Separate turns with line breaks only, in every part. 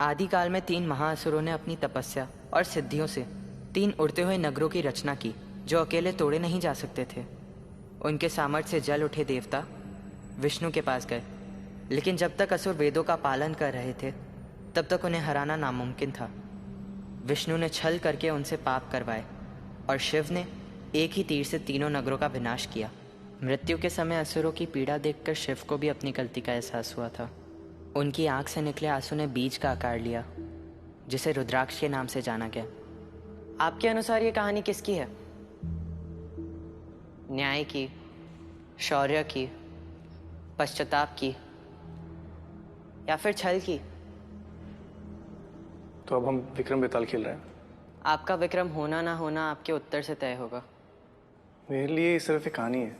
आदिकाल में 3 महाअसुरों ने अपनी तपस्या और सिद्धियों से 3 उड़ते हुए नगरों की रचना की जो अकेले तोड़े नहीं जा सकते थे। उनके सामर्थ्य से जल उठे देवता विष्णु के पास गए, लेकिन जब तक असुर वेदों का पालन कर रहे थे तब तक उन्हें हराना नामुमकिन था। विष्णु ने छल करके उनसे पाप करवाए और शिव ने एक ही तीर से तीनों नगरों का विनाश किया। मृत्यु के समय असुरों की पीड़ा देखकर शिव को भी अपनी गलती का एहसास हुआ था। उनकी आंख से निकले आंसू ने बीज का आकार लिया, जिसे रुद्राक्ष के नाम से जाना गया। आपके अनुसार ये कहानी किसकी है? न्याय की, शौर्य की, पश्चाताप की, या फिर छल की?
तो अब हम विक्रम बेताल खेल रहे हैं।
आपका विक्रम होना ना होना आपके उत्तर से तय होगा।
मेरे लिए ये सिर्फ एक कहानी है।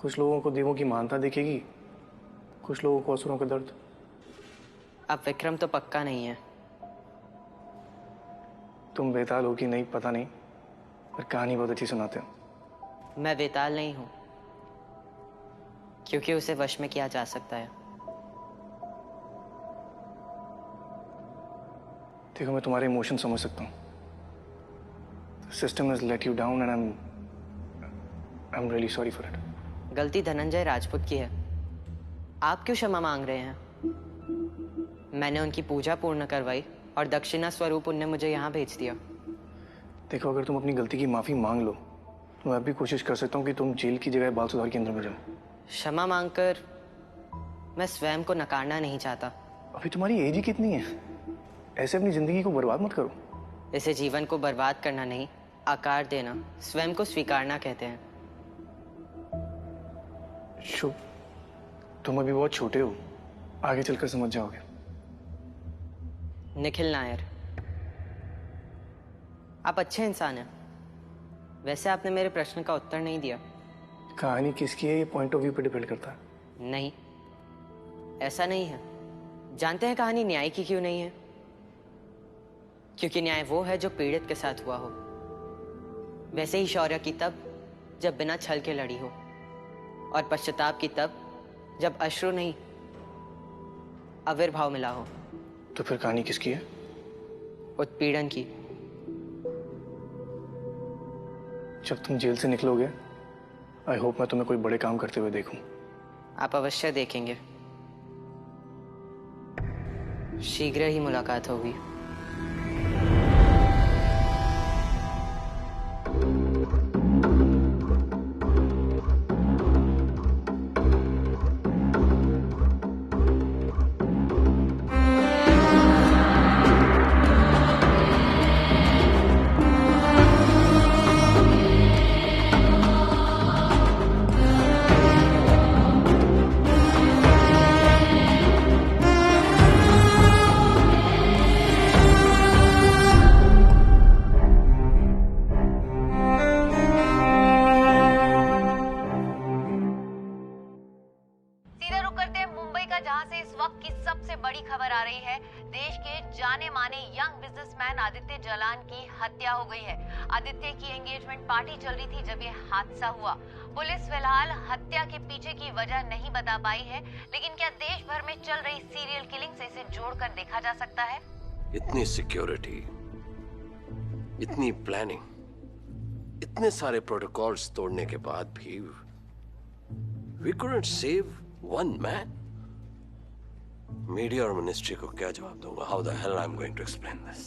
कुछ लोगों को देवों की महानता दिखेगी, कुछ लोगों को असुरों का दर्द।
अब विक्रम तो पक्का नहीं है।
तुम बेताल हो कि नहीं पता नहीं, पर कहानी बहुत अच्छी सुनाते हो।
मैं बेताल नहीं हूं, क्योंकि उसे वश में किया जा सकता है।
देखो, मैं तुम्हारे इमोशन समझ सकता हूँ। System has let you down and I am really sorry for it.
गलती धनंजय राजपूत की है। आप क्यों क्षमा मांग रहे हैं? मैंने उनकी पूजा पूर्ण करवाई और दक्षिणा स्वरूप उनने मुझे यहाँ भेज दिया।
देखो, अगर तुम अपनी गलती की माफी मांग लो तो मैं भी कोशिश कर सकता हूँ कि तुम जेल की जगह बाल सुधार केंद्र में जाओ।
क्षमा मांगकर मैं स्वयं को नकारना नहीं चाहता।
अभी तुम्हारी एज ही कितनी है? ऐसे अपनी जिंदगी को बर्बाद मत करो।
इसे जीवन को बर्बाद करना नहीं, आकार देना, स्वयं को स्वीकारना कहते हैं।
शुभ, तुम अभी बहुत छोटे हो, आगे चलकर समझ जाओगे।
निखिल नायर, आप अच्छे इंसान हैं। वैसे आपने मेरे प्रश्न का उत्तर नहीं दिया।
कहानी किसकी है ये पॉइंट ऑफ व्यू पे डिपेंड करता है।
नहीं, ऐसा नहीं है। जानते हैं कहानी न्याय की क्यों नहीं है? क्योंकि न्याय वो है जो पीड़ित के साथ हुआ हो। वैसे ही शौर्य की तब जब बिना छल के लड़ी हो, और पश्चाताप की तब जब अश्रु नहीं आविर्भाव मिला हो।
तो फिर कहानी किसकी है?
उत्पीड़न की।
जब तुम जेल से निकलोगे, आई होप मैं तुम्हें कोई बड़े काम करते हुए देखूं।
आप अवश्य देखेंगे। शीघ्र ही मुलाकात होगी।
जहां से इस वक्त की सबसे बड़ी खबर आ रही है। देश के जाने माने यंग बिजनेसमैन आदित्य जालान की हत्या हो गई है। आदित्य की एंगेजमेंट पार्टी चल रही थी जब ये हादसा हुआ। पुलिस फिलहाल हत्या के पीछे की वजह नहीं बता पाई है, लेकिन क्या देश भर में चल रही सीरियल किलिंग से इसे जोड़कर देखा जा सकता है?
इतनी सिक्योरिटी, इतनी प्लानिंग, इतने सारे प्रोटोकॉल्स तोड़ने के बाद भी we couldn't save one man. Media और मिनिस्ट्री को क्या जवाब दूंगा? How the hell I'm going to explain this?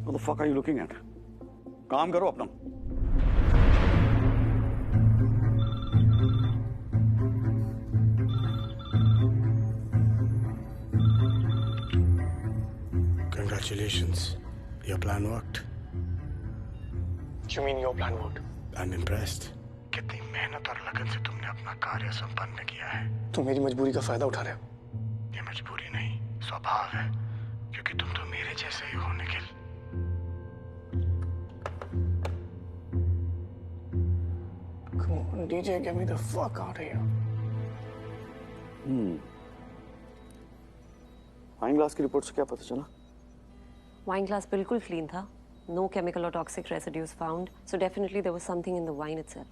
What the fuck are you looking at? काम करो अपना।
Congratulations. Your plan worked.
You mean your plan worked?
I'm impressed. कितनी मेहनत और लगन से तुमने अपना कार्य संपन्न किया है।
तुम मेरी मजबूरी का फायदा उठा रहे हो।
ये मजबूरी नहीं, स्वभाव है, क्योंकि तुम तो मेरे जैसे ही हो Nikhil.
Come on, DJ, get me the fuck out of here.
Fine glass की रिपोर्ट से क्या पता चला?
Wine glass बिल्कुल clean था. No chemical or toxic residues found. So definitely there was something in the wine itself.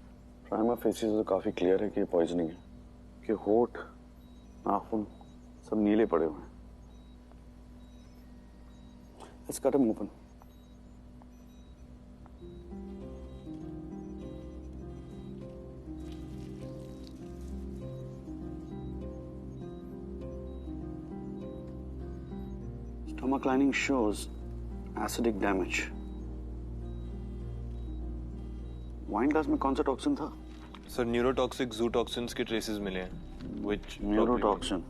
Prima facie से तो काफी क्लियर है कि ये पॉइजनिंग है, कि होठ, नाखून सब नीले पड़े हुए हैं. Let's cut him open. Stomach lining shows acidic damage. Wine glass में कौन सा टॉक्सिन था?
सर न्यूरोटॉक्सिक जूटॉक्सिन्स के ट्रेसेस मिले हैं, which
neurotoxin.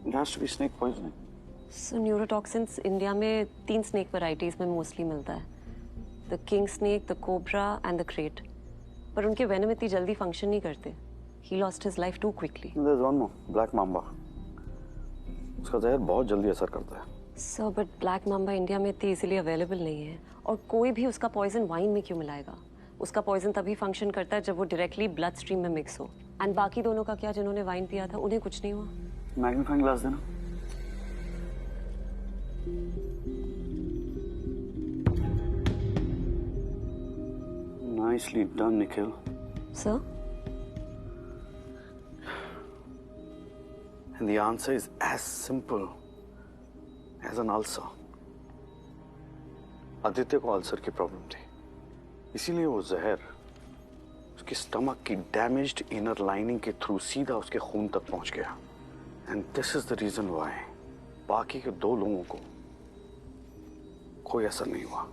It has to be snake poisoning.
So neurotoxins India में 3 snake varieties में mostly मिलता है. The king snake, the cobra and the crate. पर उनके venom इतनी जल्दी function नहीं करते. He lost his life too quickly.
There's one more, black mamba. उसका जहर बहुत जल्दी असर करता है.
Sir, but black mamba India में इतनी easily available नहीं है. और कोई भी उसका poison wine में क्यों मिलाएगा? उसका poison तभी function करता है जब वो directly blood stream में mix हो. And बाकी दोनों का क्या, जिन्होंने wine पिया था उन्हें कुछ नहीं हुआ?
मैग्नीफाइंग ग्लास देना. Nicely done, Nikhil.
Sir?
And the answer is as simple as an ulcer. Aditya को अल्सर की प्रॉब्लम थी, इसीलिए वो जहर उसकी स्टमक की डैमेज्ड इनर लाइनिंग के थ्रू सीधा उसके खून तक पहुंच गया. And this is the reason why बाकी के 2 लोगों को कोई असर नहीं हुआ.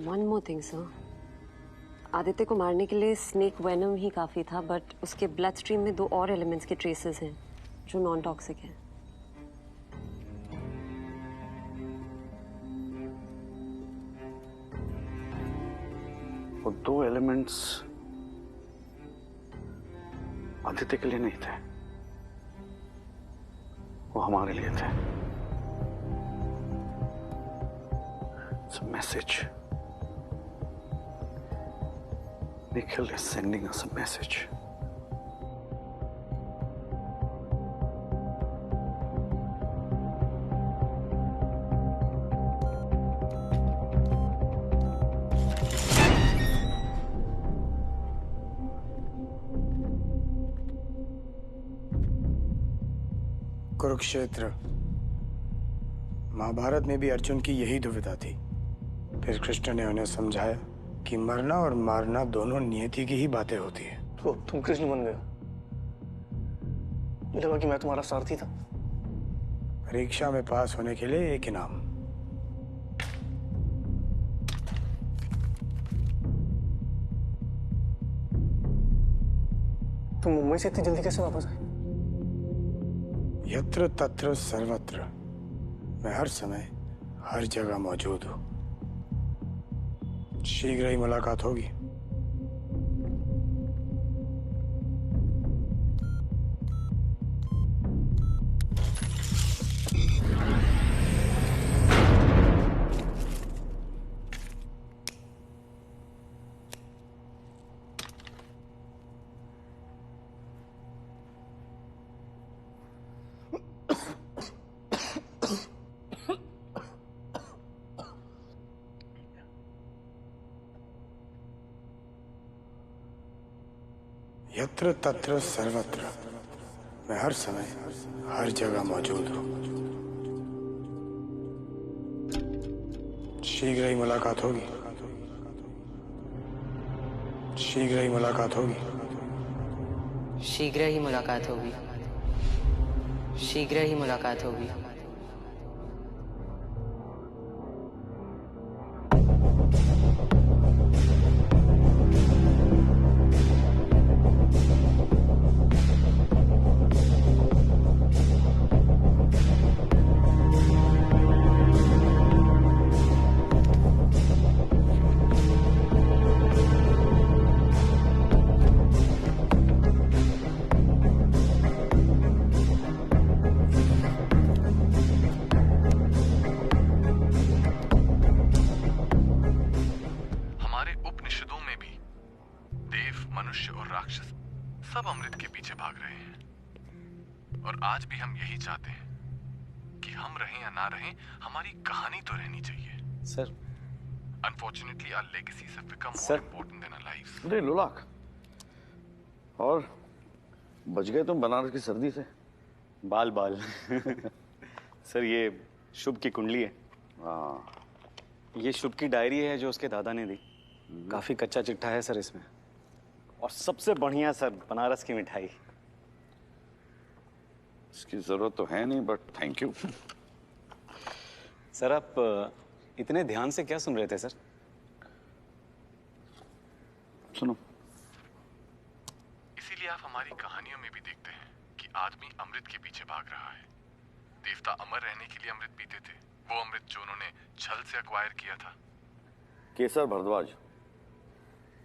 One more thing, sir. Aditya को मारने के लिए स्नेक वेनम ही काफी था, बट उसके ब्लड स्ट्रीम में 2 और एलिमेंट्स के ट्रेसेस हैं जो नॉन टॉक्सिक हैं.
वो 2 एलिमेंट्स आदित्य के लिए नहीं थे, वो हमारे लिए थे. It's a message. Nikhil is sending us a message.
Kurukshetra. Mahabharat में भी अर्जुन की यही दुविधा थी. फिर कृष्ण ने उन्हें समझाया कि मरना और मारना दोनों नियति की ही बातें होती है.
तो तुम कृष्ण बन गए. मुझे लगा कि मैं तुम्हारा सारथी था.
परीक्षा में पास होने के लिए एक इनाम.
तुम मुंबई से इतनी जल्दी कैसे वापस आए?
यत्र तत्र सर्वत्र. मैं हर समय हर जगह मौजूद हूँ. शीघ्र ही मुलाकात होगी. यत्र तत्र सर्वत्र. मैं हर समय हर जगह मौजूद हूँ. शीघ्र ही मुलाकात होगी. शीघ्र ही मुलाकात होगी.
शीघ्र ही मुलाकात होगी. शीघ्र ही मुलाकात होगी.
मनुष्य और राक्षस सब अमृत के पीछे भाग रहे हैं और आज भी हम यही चाहते हैं कि हम रहें या ना रहें, हमारी कहानी तो रहनी चाहिए।
Sir,
Unfortunately, our legacies have become more
Sir.
important than our lives.
अरे लोलाक, और बच गए तुम बनारस की सर्दी से।
बाल बाल सर, ये शुभ की कुंडली है।
हाँ,
ये शुभ की डायरी है जो उसके दादा ने दी। काफी कच्चा चिट्ठा है सर इसमें। और सबसे बढ़िया सर, बनारस की मिठाई।
इसकी जरूरत तो है नहीं, बट थैंक यू।
सर, आप इतने ध्यान से क्या सुन रहे थे सर?
सुनो,
इसीलिए आप हमारी कहानियों में भी देखते हैं कि आदमी अमृत के पीछे भाग रहा है। देवता अमर रहने के लिए अमृत पीते थे, वो अमृत जो उन्होंने छल से अक्वायर किया था।
केसर भारद्वाज,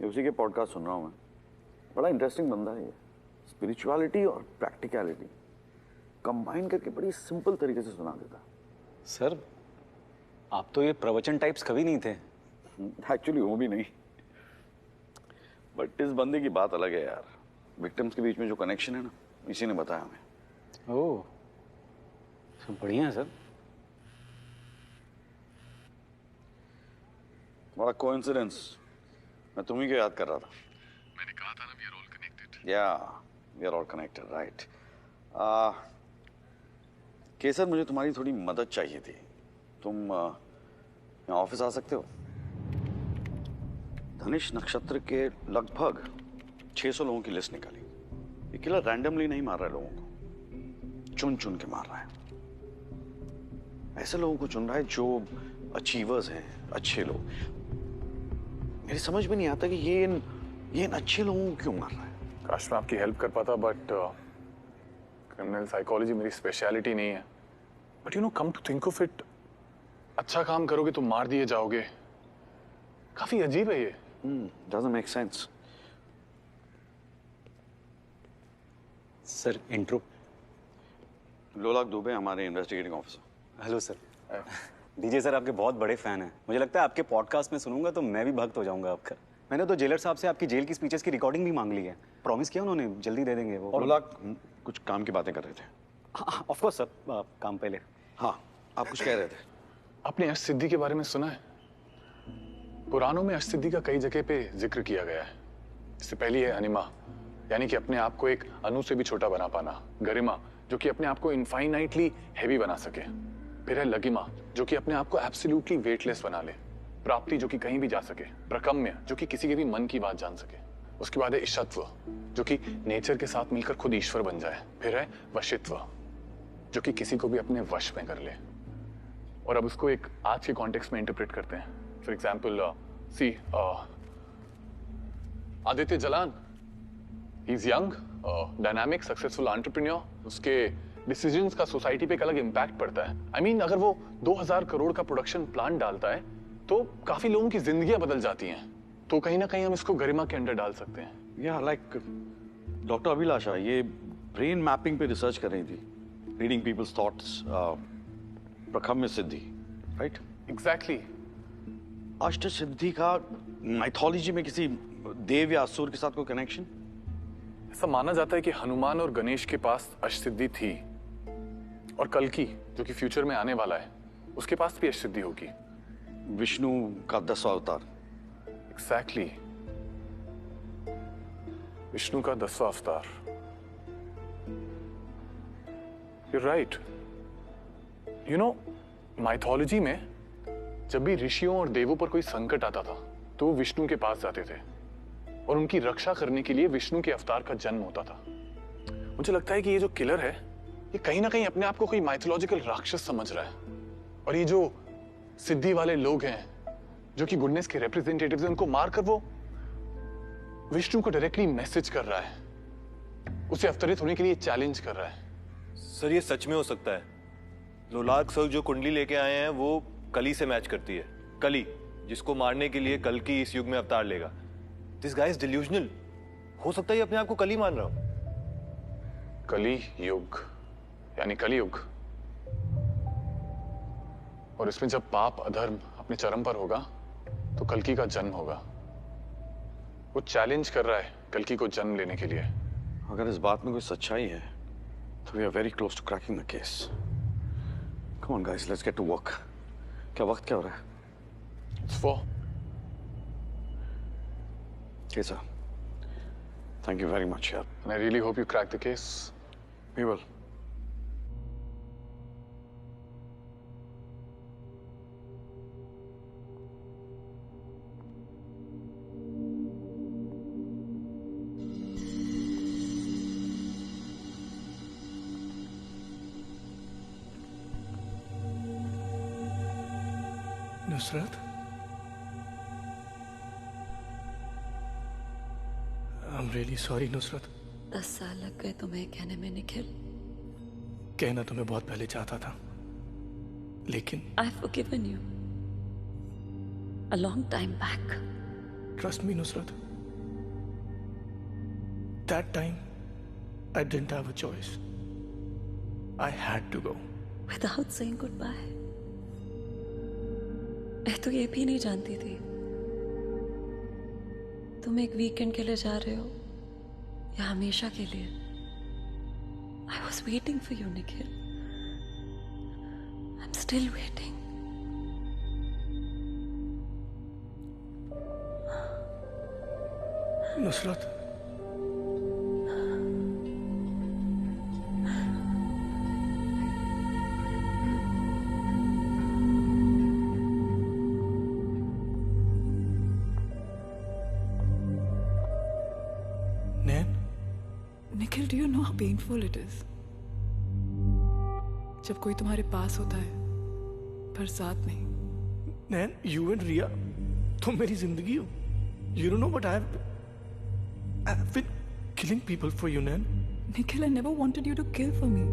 ये उसी के पॉडकास्ट सुन रहा हूँ मैं। बड़ा इंटरेस्टिंग बंदा है ये। स्पिरिचुअलिटी और प्रैक्टिकलिटी कंबाइन करके बड़ी सिंपल तरीके से सुना देता।
सर, आप तो ये प्रवचन टाइप्स कभी नहीं थे।
एक्चुअली वो भी नहीं, बट इस बंदे की बात अलग है यार। विक्टिम्स के बीच में जो कनेक्शन है ना, इसी ने बताया हमें।
ओह, सब बढ़िया है सर।
बड़ा कोइंसिडेंस, मैं तुम्ही को याद कर रहा था।
मैंने कहा था ना, वी आर ऑल कनेक्टेड।
या we are all connected, right. Kesar, मुझे तुम्हारी थोड़ी मदद चाहिए थी। तुम यहाँ ऑफिस आ सकते हो? धनिश नक्षत्र के लगभग 600 लोगों की लिस्ट निकाली। ये किलर रैंडमली नहीं मार रहा है लोगों को, चुन चुन के मार रहा है। ऐसे लोगों को चुन रहा है जो अचीवर्स हैं, अच्छे लोग। मेरी समझ में नहीं आता कि ये इन अच्छे लोगों को क्यों मार रहा है।
काश मैं आपकी हेल्प कर पाता, बट क्रिमिनल साइकोलॉजी मेरी स्पेशलिटी नहीं है। But you know, come to think of it, अच्छा काम करोगे तो मार दिए जाओगे। काफी अजीब है ये।
Doesn't make sense.
Sir, intro.
लोलाक दुबे, हमारे investigating officer.
Hello sir. DJ sir आपके बहुत बड़े फैन हैं। मुझे लगता है आपके पॉडकास्ट में सुनूंगा तो मैं भी भक्त हो जाऊंगा आपका। मैंने तो जेलर साहब से आपकी जेल की स्पीचेस की रिकॉर्डिंग भी मांग ली है। प्रॉमिस किया उन्होंने, जल्दी दे देंगे वो।
लोलाक कुछ काम की बातें कर रहे थे।
ऑफ कोर्स सर, काम पहले।
हाँ, आप कुछ कह रहे थे।
आपने अष्टसिद्धि के बारे में सुना है? पुराणों में अष्टसिद्धि का कई जगह पे जिक्र किया गया है। इससे पहली है अनिमा, यानी कि अपने आप को एक अणु से भी छोटा बना पाना। गरिमा, जो कि अपने आप को इनफाइनाइटली हैवी बना सके। फिर है लगिमा, जो कि अपने आप को एब्सोल्युटली वेटलेस बना ले। प्राप्ति, जो कि कहीं भी जा सके। प्रकम्य, जो कि किसी के भी मन की बात जान सके। उसके बाद है ईशत्व, जो कि नेचर के साथ मिलकर खुद ईश्वर बन जाए। फिर है वशित्व, जो कि किसी को भी अपने वश में कर ले। और अब उसको एक आज के कॉन्टेक्स्ट में इंटरप्रेट करते हैं। For example, see Aditya Jalan, he is young, dynamic, successful entrepreneur. उसके डिसीजंस का सोसाइटी पे एक अलग इम्पैक्ट पड़ता है। I mean, अगर वो 2000 करोड़ का प्रोडक्शन प्लान डालता है तो काफी लोगों की जिंदगियां बदल जाती हैं। तो कहीं ना कहीं हम इसको गरिमा के अंडर डाल सकते हैं।
या लाइक डॉक्टर अभिलाषा, ये ब्रेन मैपिंग पे रिसर्च कर रही थी। रीडिंग पीपल्स थॉट्स, प्रखम्य सिद्धि, राइट?
एग्जैक्टली।
अष्ट सिद्धि का माइथोलॉजी में किसी देव या असुर के साथ कोई कनेक्शन?
ऐसा माना जाता है कि हनुमान और गणेश के पास अष्टसिद्धि थी, और कल्कि, जो कि फ्यूचर में आने वाला है, उसके पास भी अष्टसिद्धि होगी।
विष्णु का 10वां अवतार।
एग्जैक्टली, विष्णु का 10वां अवतार। You right. You know, mythology में जब भी ऋषियों और देवों पर कोई संकट आता था तो वो विष्णु के पास जाते थे, और उनकी रक्षा करने के लिए विष्णु के अवतार का जन्म होता था। मुझे लगता है कि ये जो किलर है, ये कहीं ना कहीं अपने आप को कोई माइथोलॉजिकल राक्षस समझ रहा है। और ये जो सिद्धि वाले लोग हैं, जो कि गुडनेस के रिप्रेजेंटेटिव्स हैं, उनको मारकर वो विष्णु को डायरेक्टली मैसेज कर रहा है, उसे अवतरित होने के लिए चैलेंज कर रहा है।
सर, ये सच में हो सकता है। लोलाक सर जो कुंडली लेके आए हैं वो कली से मैच करती है। कली, जिसको मारने के लिए कल की इस युग में अवतार लेगा। This guy is delusional. हो सकता है ये अपने आप को कली मान रहा हो।
कली युग यानी कलियुग, और इसमें जब पाप अधर्म अपने चरम पर होगा तो कल्कि का जन्म होगा। वो चैलेंज कर रहा है कल्कि को जन्म लेने के लिए।
अगर इस बात में कोई सच्चाई है तो we are very close to cracking the case. Come on guys, let's get to work. क्या वक्त क्या हो रहा है?
It's 4.
Okay, sir. Thank you very much, yaar.
And I really hope you crack the case.
We will.
Nusrat, I'm really sorry Nusrat.
10 साल लग गए तुम्हें कहने में निखिल.
कहना तुम्हें बहुत पहले चाहता था, लेकिन
I've forgiven you. A long time back.
trust me Nusrat. That time, I didn't have a choice. I had to go.
Without saying goodbye. मैं तो ये भी नहीं जानती थी तुम एक वीकेंड के लिए जा रहे हो या हमेशा के लिए. I was waiting for you, Nikhil. I'm still waiting.
Nusrat,
Nikhil, do you know how painful it is? जब कोई तुम्हारे पास होता है पर साथ नहीं.
नैन, you and Ria, तुम मेरी जिंदगी हो. You don't know what I've been killing people for you, Nan.
Nikhil, I never wanted you to kill for me.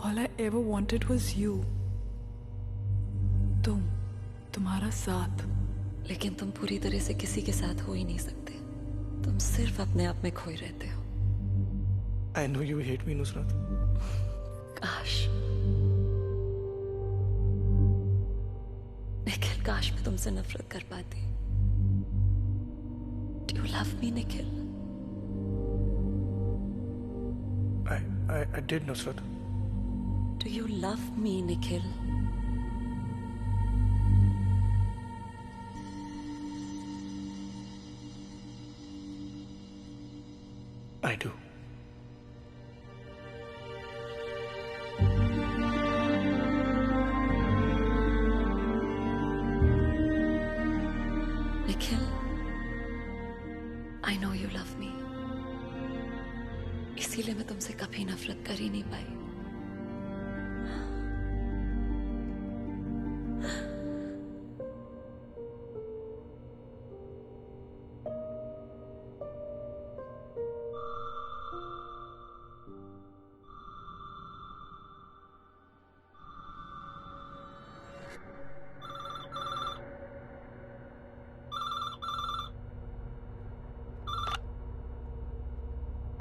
All I ever wanted was you. तुम्हारा साथ.
लेकिन तुम पूरी तरह से किसी के साथ हो ही नहीं सकते. तुम सिर्फ अपने आप में खोए रहते हो.
I know you hate me, Nusrat.
काश निखिल, काश मैं तुमसे नफरत कर पाती. Do you love me, Nikhil?
I did, Nusrat.
Do you love me, Nikhil?
I do.
Nikhil, I know you love me. इसीलिए मैं तुमसे कभी नफरत कर ही नहीं पाई.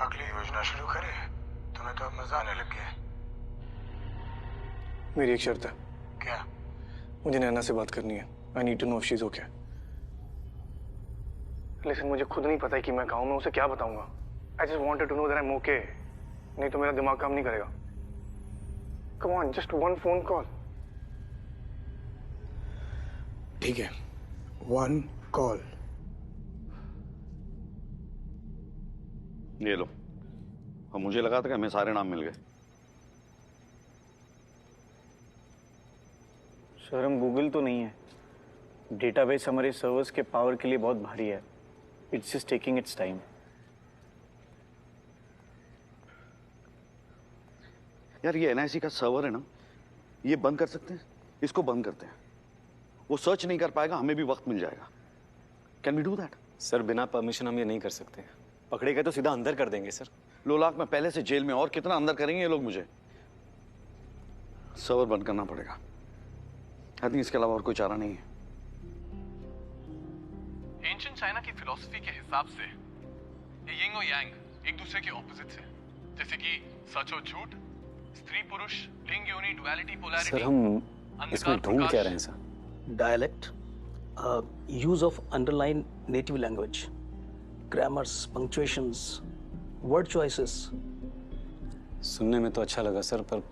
अगली योजना शुरू करें? तुम्हें तो अब मजा आने लग गया है.
मेरी एक शर्त है.
क्या?
मुझे नैना से बात करनी है. I need to know if she's okay. लेकिन मुझे खुद नहीं पता है कि मैं कहाँ हूँ. मैं उसे क्या बताऊंगा? I just wanted to know that I'm okay. नहीं तो मेरा दिमाग काम नहीं करेगा. Come on, just one phone call.
ठीक है, 1 call.
ये लो. और मुझे लगा था कि हमें सारे नाम मिल गए.
सर, हम गूगल तो नहीं है. डेटाबेस हमारे सर्वर्स के पावर के लिए बहुत भारी है. It's just taking it's time.
यार, ये एनआईसी का सर्वर है ना, ये बंद कर सकते हैं. इसको बंद करते हैं. वो सर्च नहीं कर पाएगा, हमें भी वक्त मिल जाएगा. Can we do that?
Sir, बिना परमिशन हम ये नहीं कर सकते. पकड़े गए तो सीधा अंदर कर देंगे सर.
लोलाक में पहले से जेल में, और कितना अंदर करेंगे ये लोग मुझे. सर्वर बंद करना पड़ेगा. आई थिंक इसके अलावा और कोई चारा नहीं है.
एंशिएंट चाइना की फिलॉसफी के हिसाब से ये यिंग और यांग एक दूसरे के ऑपोजिट्स हैं. जैसे कि सच और झूठ, स्त्री पुरुष, लिंग योनि, डुअलिटी, पोलैरिटी.
सर, हम इसमें ढूंढ क्या रहे हैं sir?
Dialect, use of underlined native language, grammars, punctuations, word choices.
सुनने में तो अच्छा लगा सर, पर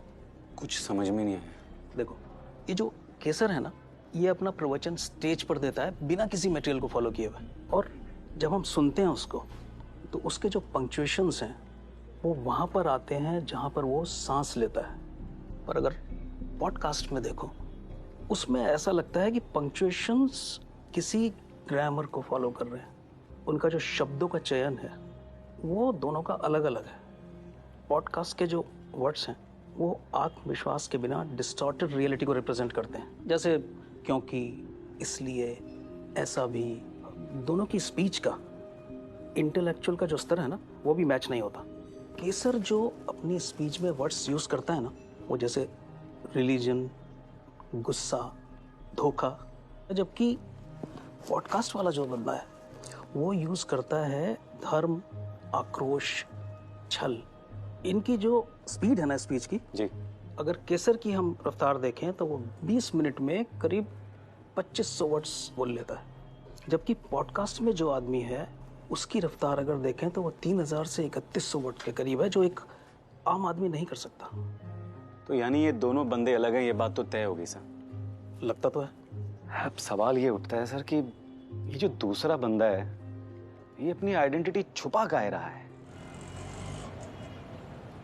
कुछ समझ में नहीं आया।
देखो, ये जो केसर है ना, ये अपना प्रवचन स्टेज पर देता है बिना किसी मटेरियल को फॉलो किए हुए, और जब हम सुनते हैं उसको तो उसके जो पंक्चुएशंस हैं वो वहाँ पर आते हैं जहाँ पर वो सांस लेता है। पर अगर पॉडकास्ट में देखो, उसमें ऐसा लगता है कि पंक्चुएशंस किसी ग्रामर को फॉलो कर रहे हैं। उनका जो शब्दों का चयन है वो दोनों का अलग अलग है। पॉडकास्ट के जो वर्ड्स हैं वो आत्मविश्वास के बिना डिस्टॉर्टेड रियलिटी को रिप्रेजेंट करते हैं, जैसे क्योंकि, इसलिए, ऐसा भी। दोनों की स्पीच का इंटेलेक्चुअल का जो स्तर है ना वो भी मैच नहीं होता। केसर जो अपनी स्पीच में वर्ड्स यूज करता है ना, वो जैसे रिलीजन, गुस्सा, धोखा, जबकि पॉडकास्ट वाला जो बंदा है वो यूज करता है धर्म, आक्रोश, छल। इनकी जो स्पीड है ना स्पीच की
जी,
अगर केसर की हम रफ्तार देखें तो वो 20 मिनट में करीब 2500 वर्ड्स बोल लेता है, जबकि पॉडकास्ट में जो आदमी है उसकी रफ्तार अगर देखें तो वो 3000 से 3100 वर्ड के करीब है, जो एक आम आदमी नहीं कर सकता।
तो यानी ये दोनों बंदे अलग हैं, ये बात तो तय हो गई सर।
लगता तो है।
अब सवाल ये उठता है सर कि ये जो दूसरा बंदा है ये अपनी आइडेंटिटी छुपा काहे रहा है?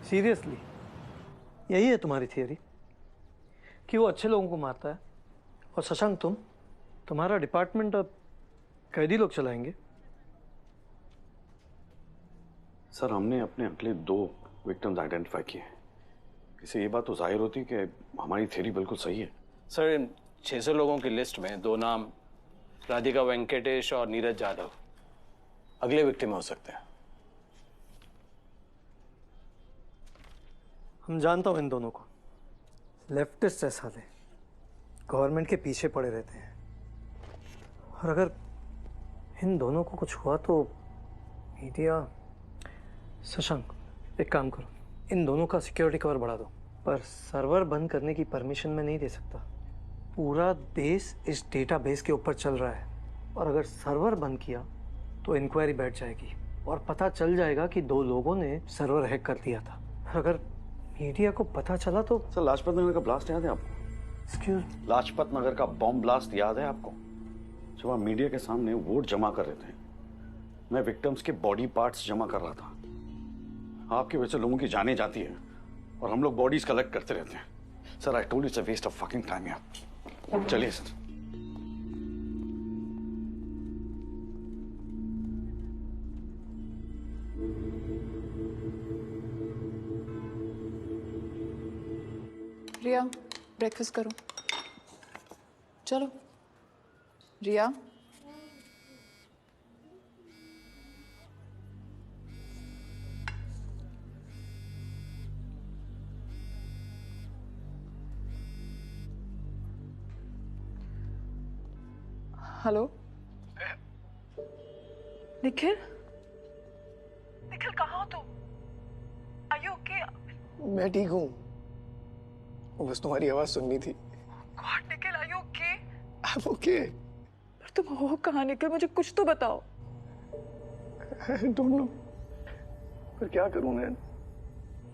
सीरियसली यही है तुम्हारी थियरी कि वो अच्छे लोगों को मारता है, और शशांक तुम्हारा डिपार्टमेंट अब कैदी लोग चलाएंगे?
सर, हमने अपने अगले 2 विक्टिम्स आइडेंटिफाई किए हैं। इससे ये बात तो जाहिर होती है कि हमारी थ्योरी बिल्कुल सही है।
सर, इन 600 लोगों की लिस्ट में 2 नाम राधिका वेंकटेश और नीरज जाधव अगले विक्टिम हो सकते हैं।
हम जानता हूं इन दोनों को, लेफ्टिस्ट है साले, गवर्नमेंट के पीछे पड़े रहते हैं, और अगर इन दोनों को कुछ हुआ तो मीडिया। शशांक, एक काम करो, इन दोनों का सिक्योरिटी कवर बढ़ा दो, पर सर्वर बंद करने की परमिशन मैं नहीं दे सकता। पूरा देश इस डेटाबेस के ऊपर चल रहा है, और अगर सर्वर बंद किया तो इंक्वायरी बैठ जाएगी और पता चल जाएगा कि 2 लोगों ने सर्वर हैक कर दिया था। अगर मीडिया को पता चला तो।
सर, लाजपत नगर का ब्लास्ट याद है आपको?
एक्सक्यूज?
लाजपत नगर का बॉम्ब ब्लास्ट याद है आपको? जब आप मीडिया के सामने वोट जमा कर रहे थे, मैं विक्टिम्स के बॉडी पार्ट्स जमा कर रहा था। आपकी वजह से लोगों की जानें जाती है और हम लोग बॉडीज कलेक्ट करते रहते हैं। Sir, I told you it's a waste of fucking time यार। चलिए सर।
रिया, ब्रेकफास्ट करो। चलो रिया। हेलो निखिल, निखिल कहाँ हो तुम? Are you okay?
मैं ठीक हूँ, बस तुम्हारी आवाज सुननी थी।
God Nikhil, are you okay?
I am okay.
पर तुम हो कहाँ निखिल? मुझे कुछ तो बताओ।
आई डोंट नो, पर क्या करूँ मैं?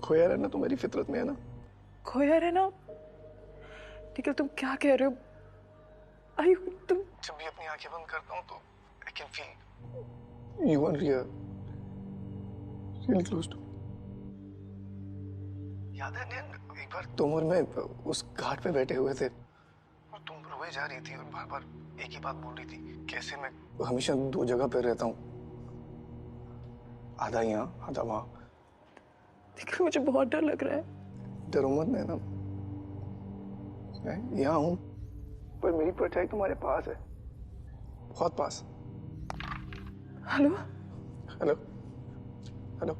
खोया रहना तो मेरी फितरत में है ना।
खोया रहना? निखिल तुम क्या कह रहे हो? आयु, तुम
जब भी अपनी आंखें बंद करता हूँ तो I can feel you and Riya really close to. याद है नैन, एक बार तुम और मैं उस घाट पे बैठे हुए थे और तुम रोए जा रही थी और बार बार एक ही बात बोल रही थी, कैसे मैं हमेशा 2 जगह पे रहता हूँ, आधा यहाँ आधा वहाँ।
देखो मुझे बहुत डर लग रहा है।
डरो मत नैना, मैं यहाँ हूँ, पर मेरी परछाई तुम्हारे पास है, बहुत पास।
Hello
hello hello.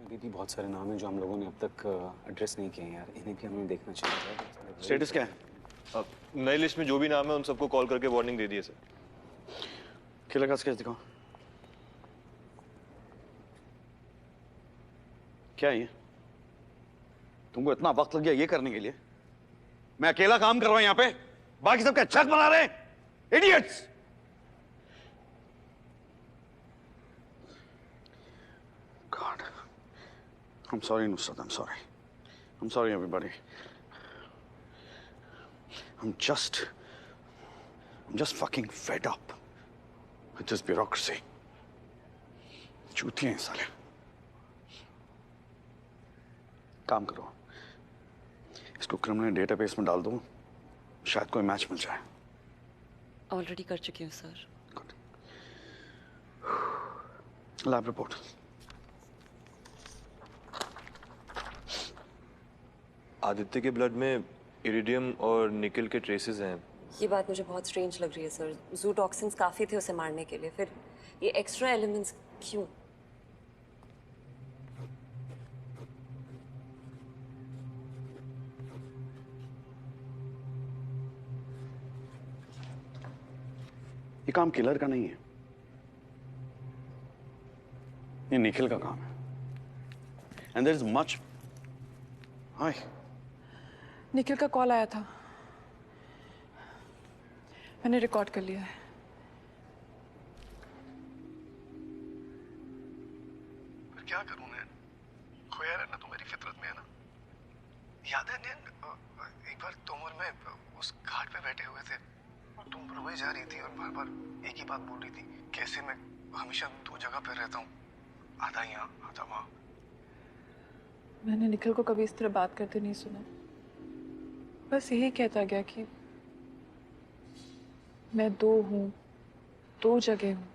दीदी, बहुत सारे नाम हैं जो हम लोगों ने अब तक एड्रेस नहीं किए हैं यार, इन्हें भी हमें देखना चाहिए।
स्टेटस क्या है? अब नई लिस्ट में जो भी नाम है उन सबको कॉल करके वार्निंग दे दिए सर।
किलर का स्केच दिखाओ। क्या है ये? तुमको इतना वक्त लग गया ये करने के लिए? मैं अकेला काम कर रहा हूं यहाँ पे। बाकी सबका छक बना रहे हैं, idiots. God, I'm sorry, Nusrat. I'm sorry. I'm sorry, everybody. I'm just fucking fed up with this bureaucracy. चूतिए हैं साले। काम करो, इसको क्रिमिनल डेटाबेस में डाल दो, शायद कोई मैच मिल जाए।
ऑलरेडी कर चुकी हूँ सर।
Lab report.
आदित्य के ब्लड में इरिडियम और निकल के ट्रेसेस हैं।
ये बात मुझे बहुत स्ट्रेंज लग रही है सर। जू टॉक्सिन्स काफी थे उसे मारने के लिए, फिर ये एक्स्ट्रा एलिमेंट्स क्यों?
ये काम किलर का नहीं है, ये निखिल का काम है। And there is much. Hi,
Nikhil का कॉल आया था, मैंने रिकॉर्ड कर लिया है।
पर क्या करूं मैं? खोया रहना तो मेरी फितरत में है ना। याद है नैन, एक बार तुम और मैं उस घाट पे बैठे हुए थे और तुम रुए जा रही थी और बार बार एक ही बात बोल रही थी, कैसे मैं हमेशा दो जगह पे रहता हूँ, आधा यहाँ आधा वहाँ।
मैंने निखिल को कभी इस तरह बात करते नहीं सुना, बस यही कहता गया कि मैं दो हूँ, दो जगह हूँ।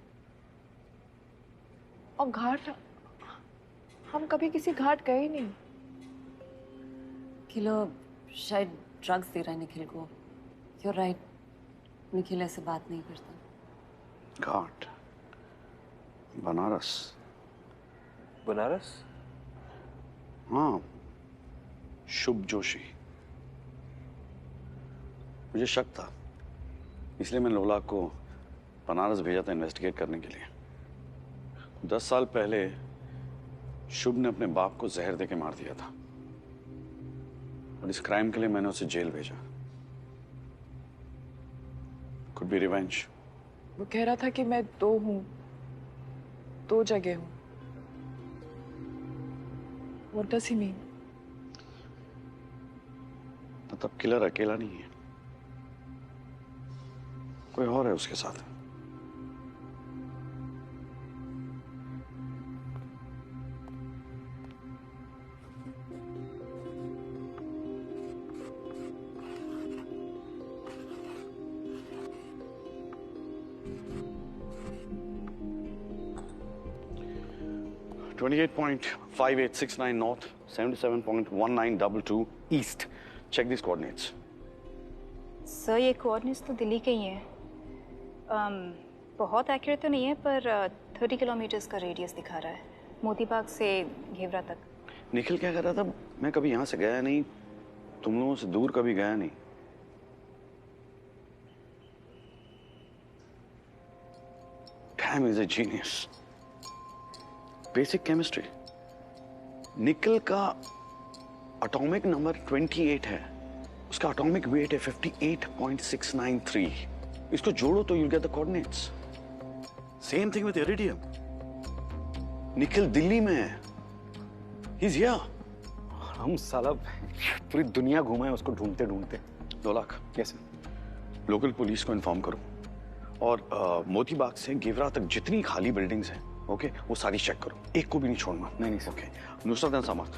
और घाट, हम कभी किसी घाट गए ही नहीं।
किलो शायद ड्रग्स दे रहा है निखिल को। You're right, निखिल ऐसे बात नहीं करता।
घाट, बनारस।
बनारस?
हाँ, शुभ जोशी। मुझे शक था, इसलिए मैंने लोलाक को बनारस भेजा था इन्वेस्टिगेट करने के लिए। 10 साल पहले शुभ ने अपने बाप को जहर देके मार दिया था और इस क्राइम के लिए मैंने उसे जेल भेजा। Could be revenge.
वो कह रहा था कि मैं दो हूँ, दो जगह हूँ। What does he mean?
मतलब किलर अकेला नहीं है, कोई और है उसके साथ। .5869 north, 77.1922 east. Check these coordinates.
Sir ये कोऑर्डिनेट्स तो दिल्ली के ही हैं। बहुत एक्यूरेट तो नहीं है, पर 30 किलोमीटर्स का रेडियस दिखा रहा है, मोती बाग से घेवरा तक।
निखिल क्या कर रहा था? मैं कभी यहाँ से गया नहीं, तुम लोगों से दूर कभी गया नहीं। Damn, he's a genius. Basic chemistry. निकल का एटॉमिक नंबर 28 है, उसका एटॉमिक वेट है 58.693। इसको जोड़ो तो you'll get the coordinates. Same thing with iridium. Nikhil Delhi में है, he's here.
हम साला पूरी दुनिया घूमे उसको ढूंढते ढूंढते।
2 लाख।
कैसे?
लोकल पुलिस को इन्फॉर्म करो और मोती बाग से गेवरा तक जितनी खाली बिल्डिंग्स हैं, ओके, वो सारी चेक करो, एक को भी नहीं छोड़ना।
नहीं sir.
Okay, Nusrat and Samat,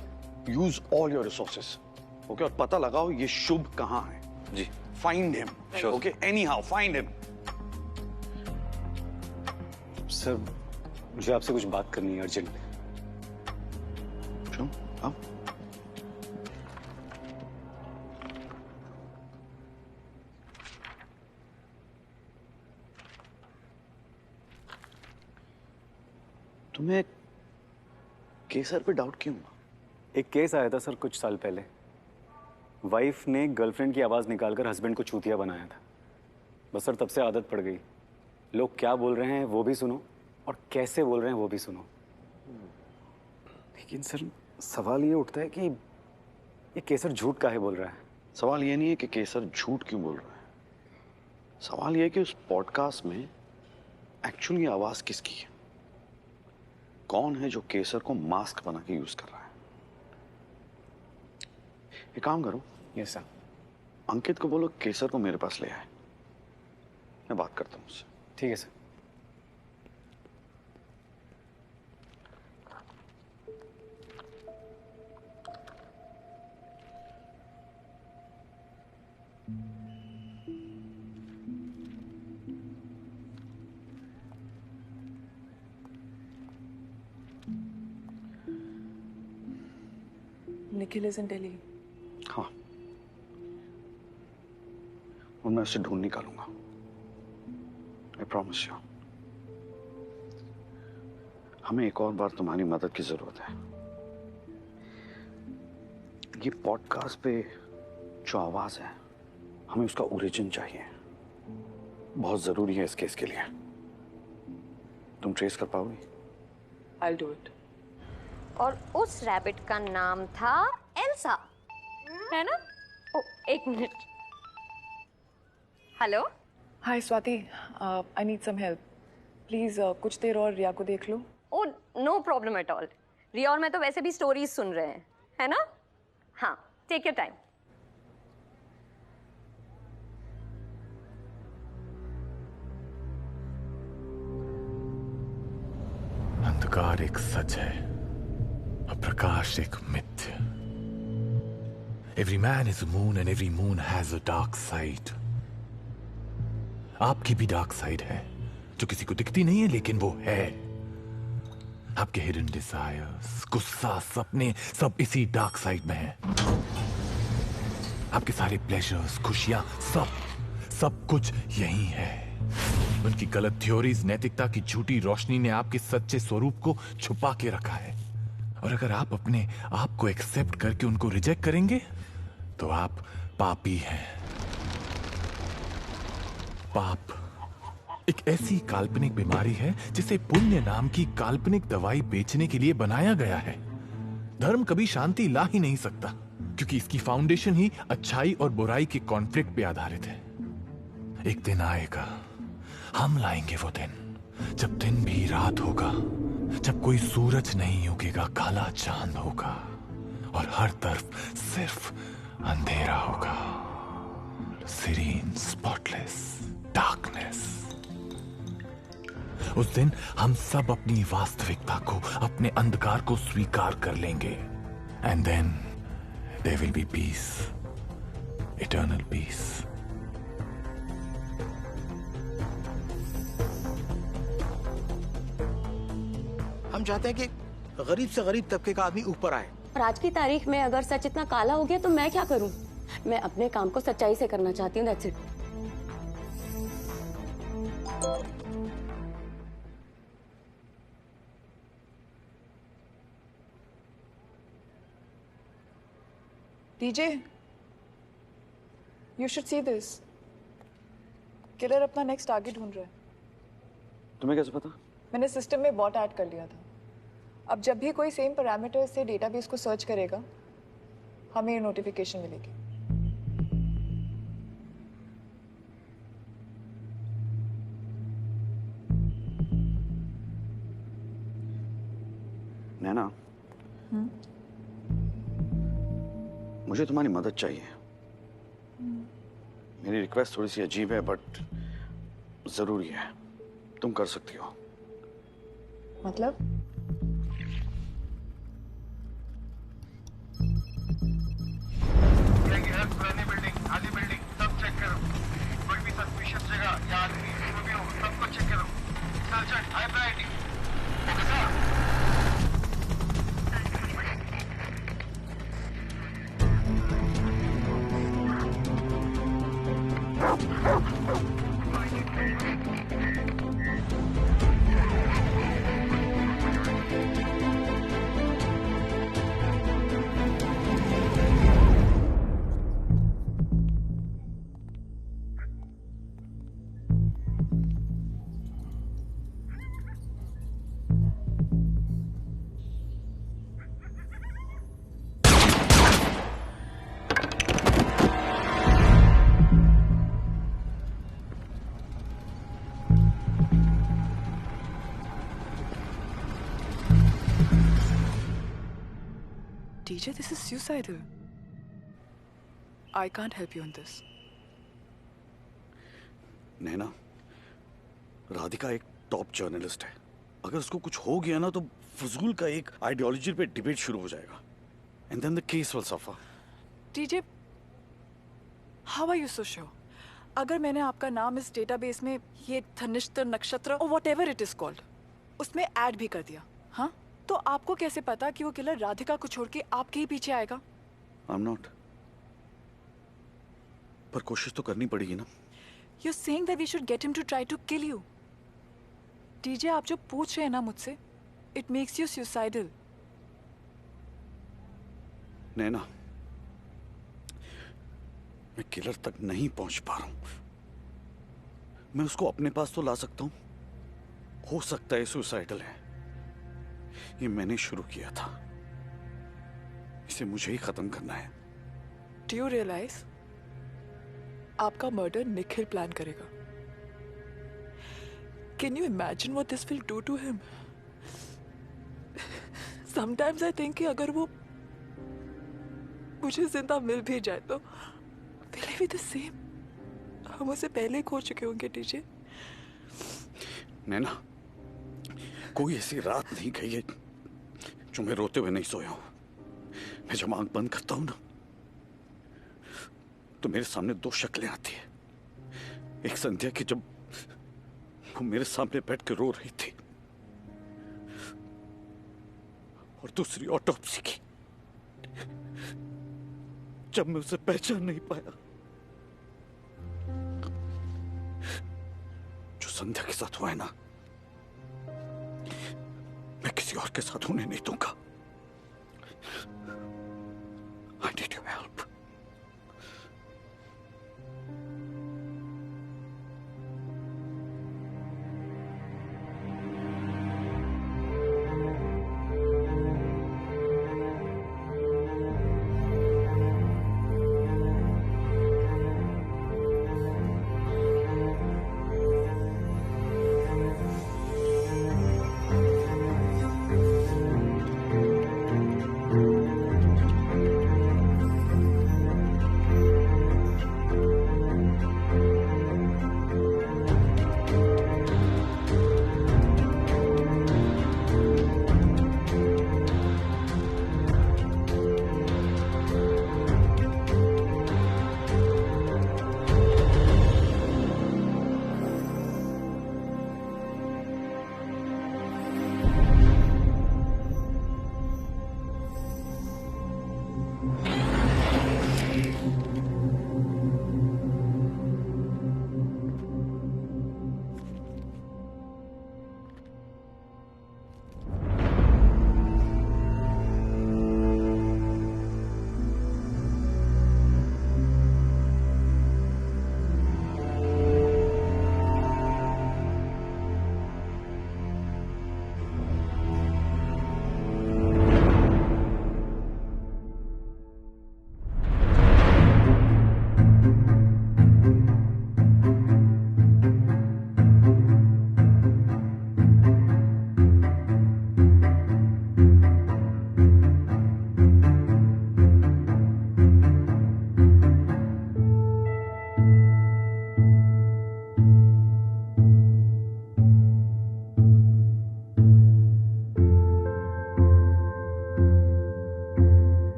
use all your resources, okay, और पता लगाओ ये शुभ कहाँ है।
जी।
Find him, okay, anyhow find him.
Sir मुझे आपसे कुछ बात करनी है अर्जेंट।
क्यों? आओ। तुम्हें केसर पे डाउट क्यों?
एक केस आया था सर कुछ साल पहले, वाइफ ने गर्लफ्रेंड की आवाज निकालकर हस्बैंड को चूतिया बनाया था। बस सर तब से आदत पड़ गई, लोग क्या बोल रहे हैं वो भी सुनो और कैसे बोल रहे हैं वो भी सुनो। लेकिन सर सवाल ये उठता है कि ये केसर झूठ काहे बोल रहा है?
सवाल ये नहीं है कि केसर झूठ क्यों बोल रहा है, सवाल यह है कि उस पॉडकास्ट में एक्चुअली आवाज किसकी है? कौन है जो केसर को मास्क बना के यूज कर रहा है? एक काम करो।
Yes sir.
अंकित को बोलो केसर को मेरे पास ले आए, मैं बात करता हूँ उससे।
ठीक है sir.
Nikhil is in Delhi.
हाँ, और मैं उसे ढूंढ निकालूंगा। I promise you. हमें एक और बार तुम्हारी मदद की जरूरत है। ये पॉडकास्ट पे जो आवाज है, हमें उसका ओरिजिन चाहिए। बहुत जरूरी है इस केस के लिए। तुम ट्रेस कर पाओगी?
I'll do it.
और उस रैबिट का नाम था एल्सा, है ना? ओ, एक मिनट। Hello.
Hi Swati, I need some help please. कुछ देर और रिया को देख लो।
Oh no problem at all. Riya और मैं तो वैसे भी स्टोरीज सुन रहे हैं, है ना? हाँ, टेक योर टाइम।
अंधकार एक सच है और प्रकाश एक मिथ्य। Every man is a moon and every moon has a dark side. आपकी भी डार्क साइड है जो किसी को दिखती नहीं है, लेकिन वो है। आपके हिडन डिजायर्स, गुस्सा, सपने सब इसी डार्क साइड में है। आपके सारे प्लेजर्स, खुशियां, सब कुछ यही है। उनकी गलत थ्योरीज, नैतिकता की झूठी रोशनी ने आपके सच्चे स्वरूप को छुपा के रखा है। और अगर आप अपने आप को एक्सेप्ट करके उनको रिजेक्ट करेंगे तो आप पापी हैं। पाप एक ऐसी काल्पनिक बीमारी है जिसे पुण्य नाम की काल्पनिक दवाई बेचने के लिए बनाया गया है। धर्म कभी शांति ला ही नहीं सकता, क्योंकि इसकी फाउंडेशन ही अच्छाई और बुराई के कॉन्फ्लिक्ट पे आधारित है। एक दिन आएगा, हम लाएंगे वो दिन, जब दिन भी रात होगा, जब कोई सूरज नहीं उगेगा, काला चांद होगा और हर तरफ सिर्फ अंधेरा होगा। Serene, spotless darkness. उस दिन हम सब अपनी वास्तविकता को, अपने अंधकार को स्वीकार कर लेंगे। And then there will be peace, eternal peace.
हम चाहते हैं कि गरीब से गरीब तबके का आदमी ऊपर आए।
और आज की तारीख में अगर सच इतना काला हो गया तो मैं क्या करूं? मैं अपने काम को सच्चाई से करना चाहती हूँ, that's it.
DJ, you should see this. Killer अपना नेक्स्ट टारगेट ढूंढ रहा है।
तुम्हें कैसे पता?
मैंने सिस्टम में बॉट ऐड कर लिया था। अब जब भी कोई सेम पैरामीटर से डेटाबेस को सर्च करेगा, हमें ये नोटिफिकेशन मिलेगी।
नैना, मुझे तुम्हारी मदद चाहिए। मेरी रिक्वेस्ट थोड़ी सी अजीब है बट जरूरी है। तुम कर सकती हो।
मतलब?
पुरानी बिल्डिंग, आधी बिल्डिंग सब चेक करो। कोई भी सस्पिशियस जगह या आदमी जो भी हो सबको चेक करो। Search high priority.
DJ, this is suicidal. I can't help you on this.
नैना, राधिका एक टॉप जर्नलिस्ट है। अगर उसको कुछ हो गया ना तो फजूल का एक आइडियोलॉजी पे डिबेट शुरू हो जाएगा। And then the case will suffer.
DJ, how are you so sure? अगर मैंने आपका नाम इस डेटाबेस में ये धनिष्ठ नक्षत्र और whatever it is called उसमें ऐड भी कर दिया, हाँ? तो आपको कैसे पता कि वो किलर राधिका को छोड़ के आपके ही पीछे आएगा?
I'm not. पर कोशिश तो करनी पड़ेगी ना।
You're saying that we should get him to try to kill you. DJ, आप जो पूछ रहे हैं ना मुझसे, it makes you suicidal.
नैना, मैं किलर तक नहीं पहुंच पा रहा हूं। मैं उसको अपने पास तो ला सकता हूं। हो सकता है सुसाइडल है। ये मैंने शुरू किया था। इसे मुझे ही खत्म करना है।
Do you realize? आपका मर्डर निखिल प्लान करेगा। Can you imagine what this will do to him? Sometimes I think कि अगर वो मुझे जिंदा मिल भी जाए तो will he be the same? हम उसे पहले खो चुके होंगे डीजे।
नैना, कोई ऐसी रात नहीं गई है जो मैं रोते हुए नहीं सोया हूं। मैं जब आंख बंद करता हूं ना तो मेरे सामने दो शक्लें आती है। एक संध्या की जब वो मेरे सामने बैठ के रो रही थी और दूसरी ऑटोप्सी की जब मैं उसे पहचान नहीं पाया। जो संध्या के साथ हुआ है ना, मैं किसी और के साथ होने नहीं दूंगा।